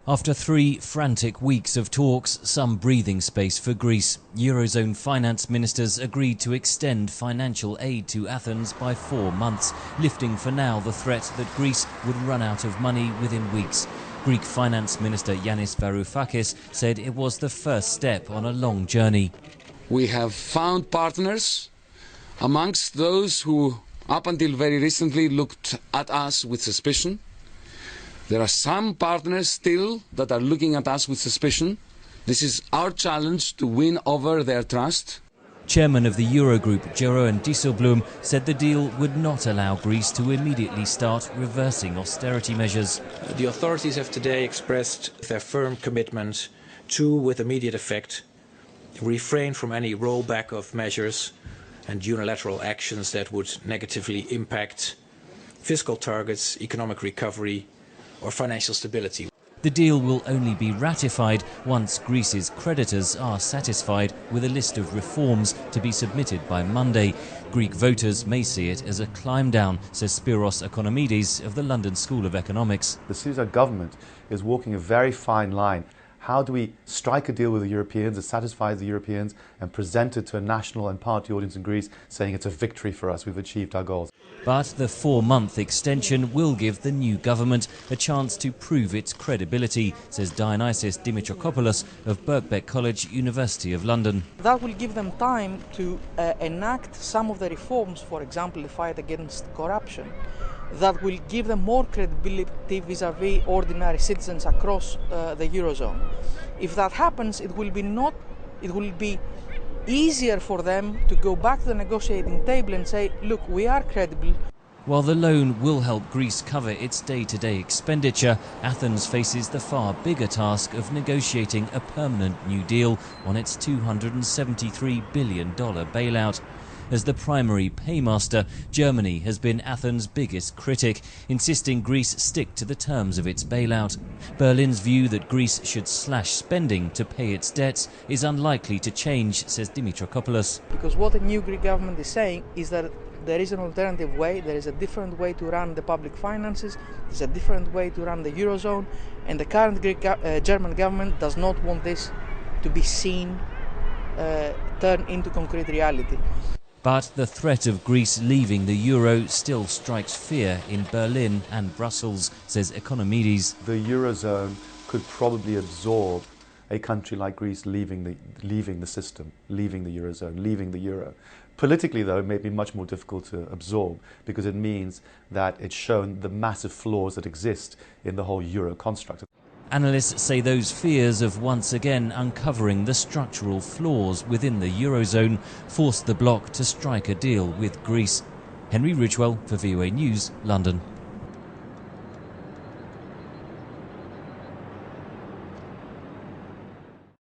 After 3 frantic weeks of talks, some breathing space for Greece. Eurozone finance ministers agreed to extend financial aid to Athens by 4 months, lifting for now the threat that Greece would run out of money within weeks. Greek Finance Minister Yanis Varoufakis said it was the first step on a long journey. We have found partners amongst those who, up until very recently, looked at us with suspicion. There are some partners still that are looking at us with suspicion. This is our challenge to win over their trust. Chairman of the Eurogroup, Jeroen Dijsselbloem, said the deal would not allow Greece to immediately start reversing austerity measures. The authorities have today expressed their firm commitment to, with immediate effect, refrain from any rollback of measures and unilateral actions that would negatively impact fiscal targets, economic recovery, or financial stability. The deal will only be ratified once Greece's creditors are satisfied with a list of reforms to be submitted by Monday. Greek voters may see it as a climb down, says Spiros Economides of the London School of Economics. The Syriza government is walking a very fine line. How do we strike a deal with the Europeans that satisfies the Europeans and present it to a national and party audience in Greece saying it's a victory for us, we've achieved our goals? But the 4-month extension will give the new government a chance to prove its credibility, says Dionysios Dimitrokopoulos of Birkbeck College, University of London. That will give them time to enact some of the reforms, for example, the fight against corruption, that will give them more credibility vis-à-vis ordinary citizens across the Eurozone. If that happens, it will be easier for them to go back to the negotiating table and say, look, we are credible. While the loan will help Greece cover its day-to-day expenditure, Athens faces the far bigger task of negotiating a permanent new deal on its $273 billion bailout. As the primary paymaster, Germany has been Athens' biggest critic, insisting Greece stick to the terms of its bailout. Berlin's view that Greece should slash spending to pay its debts is unlikely to change, says Dimitrokopoulos. Because what the new Greek government is saying is that there is an alternative way, there is a different way to run the public finances, there's a different way to run the Eurozone, and the current German government does not want this to be seen turn into concrete reality. But the threat of Greece leaving the euro still strikes fear in Berlin and Brussels, says Economides. The Eurozone could probably absorb a country like Greece leaving the system, leaving the Eurozone, leaving the euro. Politically, though, it may be much more difficult to absorb because it means that it's shown the massive flaws that exist in the whole euro construct. Analysts say those fears of once again uncovering the structural flaws within the Eurozone forced the bloc to strike a deal with Greece. Henry Ridgewell for VOA News, London.